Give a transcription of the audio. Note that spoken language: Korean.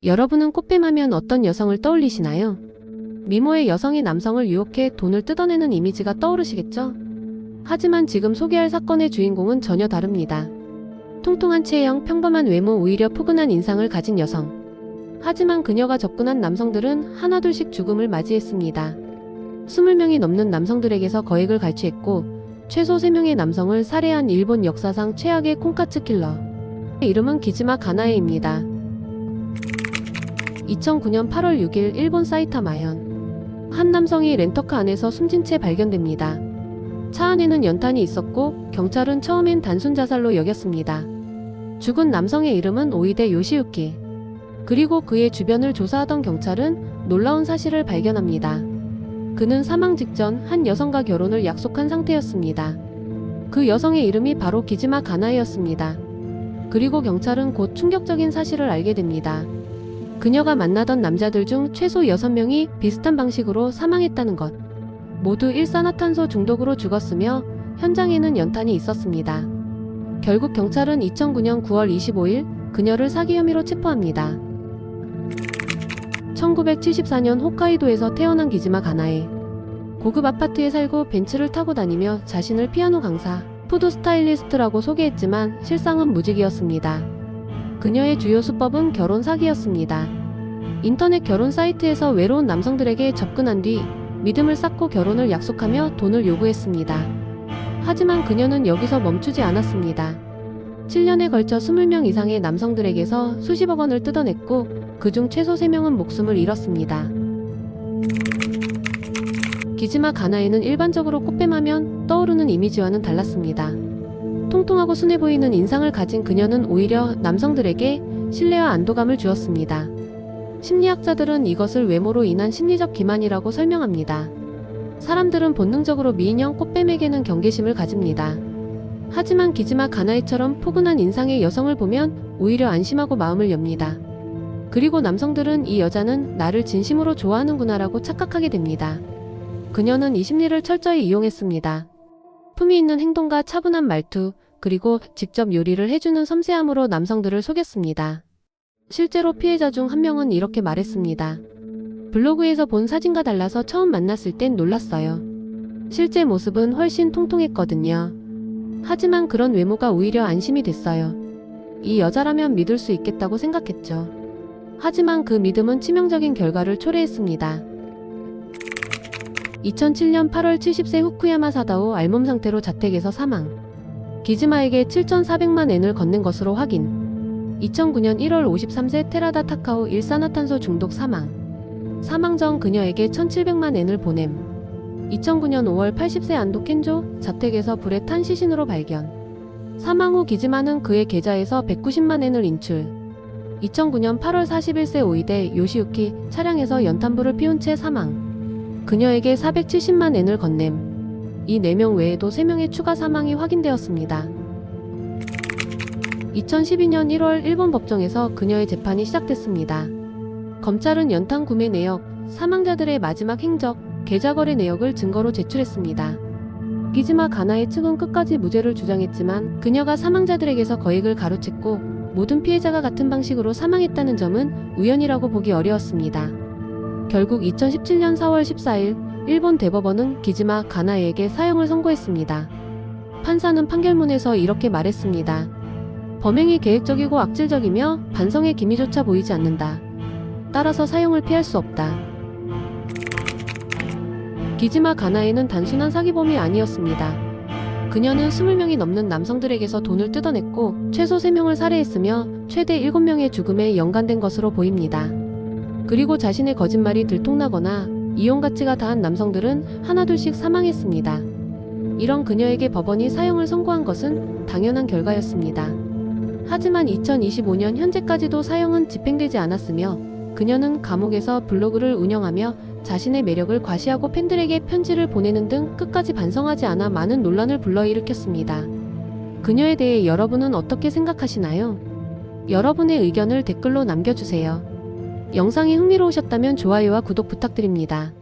여러분은 꽃뱀하면 어떤 여성을 떠올리시나요? 미모의 여성이 남성을 유혹해 돈을 뜯어내는 이미지가 떠오르시겠죠? 하지만 지금 소개할 사건의 주인공은 전혀 다릅니다. 통통한 체형, 평범한 외모, 오히려 푸근한 인상을 가진 여성. 하지만 그녀가 접근한 남성들은 하나둘씩 죽음을 맞이했습니다. 20명이 넘는 남성들에게서 거액을 갈취했고 최소 3명의 남성을 살해한 일본 역사상 최악의 콩카츠 킬러. 이름은 기즈마 가나에입니다. 2009년 8월 6일 일본 사이타마현. 한 남성이 렌터카 안에서 숨진 채 발견됩니다. 차 안에는 연탄이 있었고 경찰은 처음엔 단순 자살로 여겼습니다. 죽은 남성의 이름은 오이데 요시유키. 그리고 그의 주변을 조사하던 경찰은 놀라운 사실을 발견합니다. 그는 사망 직전 한 여성과 결혼을 약속한 상태였습니다. 그 여성의 이름이 바로 기즈마 가나에였습니다. 그리고 경찰은 곧 충격적인 사실을 알게 됩니다. 그녀가 만나던 남자들 중 최소 6명이 비슷한 방식으로 사망했다는 것. 모두 일산화탄소 중독으로 죽었으며 현장에는 연탄이 있었습니다. 결국 경찰은 2009년 9월 25일 그녀를 사기 혐의로 체포합니다. 1974년 홋카이도에서 태어난 기즈마 가나에. 고급 아파트에 살고 벤츠를 타고 다니며 자신을 피아노 강사, 푸드 스타일리스트라고 소개했지만 실상은 무직이었습니다. 그녀의 주요 수법은 결혼 사기였습니다. 인터넷 결혼 사이트에서 외로운 남성들에게 접근한 뒤 믿음을 쌓고 결혼을 약속하며 돈을 요구했습니다. 하지만 그녀는 여기서 멈추지 않았습니다. 7년에 걸쳐 20명 이상의 남성들에게서 수십억 원을 뜯어냈고 그중 최소 3명은 목숨을 잃었습니다. 기즈마 가나에는 일반적으로 꽃뱀하면 떠오르는 이미지와는 달랐습니다. 통통하고 순해 보이는 인상을 가진 그녀는 오히려 남성들에게 신뢰와 안도감을 주었습니다. 심리학자들은 이것을 외모로 인한 심리적 기만이라고 설명합니다. 사람들은 본능적으로 미인형 꽃뱀에게는 경계심을 가집니다. 하지만 기즈마 가나에처럼 포근한 인상의 여성을 보면 오히려 안심하고 마음을 엽니다. 그리고 남성들은 이 여자는 나를 진심으로 좋아하는구나라고 착각하게 됩니다. 그녀는 이 심리를 철저히 이용했습니다. 품위 있는 행동과 차분한 말투, 그리고 직접 요리를 해주는 섬세함으로 남성들을 속였습니다. 실제로 피해자 중 한 명은 이렇게 말했습니다. 블로그에서 본 사진과 달라서 처음 만났을 땐 놀랐어요. 실제 모습은 훨씬 통통했거든요. 하지만 그런 외모가 오히려 안심이 됐어요. 이 여자라면 믿을 수 있겠다고 생각했죠. 하지만 그 믿음은 치명적인 결과를 초래했습니다. 2007년 8월 70세 후쿠야마 사다오 알몸 상태로 자택에서 사망. 기즈마에게 7,400만 엔을 건넨 것으로 확인. 2009년 1월 53세 테라다 타카오 일산화탄소 중독 사망. 사망 전 그녀에게 1,700만 엔을 보냄. 2009년 5월 80세 안도 켄조 자택에서 불에 탄 시신으로 발견. 사망 후 기즈마는 그의 계좌에서 190만 엔을 인출. 2009년 8월 41세 오이데 요시유키 차량에서 연탄불을 피운 채 사망. 그녀에게 470만 엔을 건냄. 이 4명 외에도 3명의 추가 사망이 확인되었습니다. 2012년 1월 일본 법정에서 그녀의 재판이 시작됐습니다. 검찰은 연탄 구매 내역, 사망자들의 마지막 행적, 계좌 거래 내역을 증거로 제출했습니다. 기즈마 가나에 측은 끝까지 무죄를 주장했지만 그녀가 사망자들에게서 거액을 가로챘고 모든 피해자가 같은 방식으로 사망했다는 점은 우연이라고 보기 어려웠습니다. 결국 2017년 4월 14일 일본 대법원은 기즈마 가나에에게 사형을 선고했습니다. 판사는 판결문에서 이렇게 말했습니다. 범행이 계획적이고 악질적이며 반성의 기미조차 보이지 않는다. 따라서 사형을 피할 수 없다. 기즈마 가나에는 단순한 사기범이 아니었습니다. 그녀는 20명이 넘는 남성들에게서 돈을 뜯어냈고 최소 3명을 살해했으며 최대 7명의 죽음에 연관된 것으로 보입니다. 그리고 자신의 거짓말이 들통나거나 이용 가치가 다한 남성들은 하나둘씩 사망했습니다. 이런 그녀에게 법원이 사형을 선고한 것은 당연한 결과였습니다. 하지만 2025년 현재까지도 사형은 집행되지 않았으며 그녀는 감옥에서 블로그를 운영하며 자신의 매력을 과시하고 팬들에게 편지를 보내는 등 끝까지 반성하지 않아 많은 논란을 불러일으켰습니다. 그녀에 대해 여러분은 어떻게 생각하시나요? 여러분의 의견을 댓글로 남겨주세요. 영상이 흥미로우셨다면 좋아요와 구독 부탁드립니다.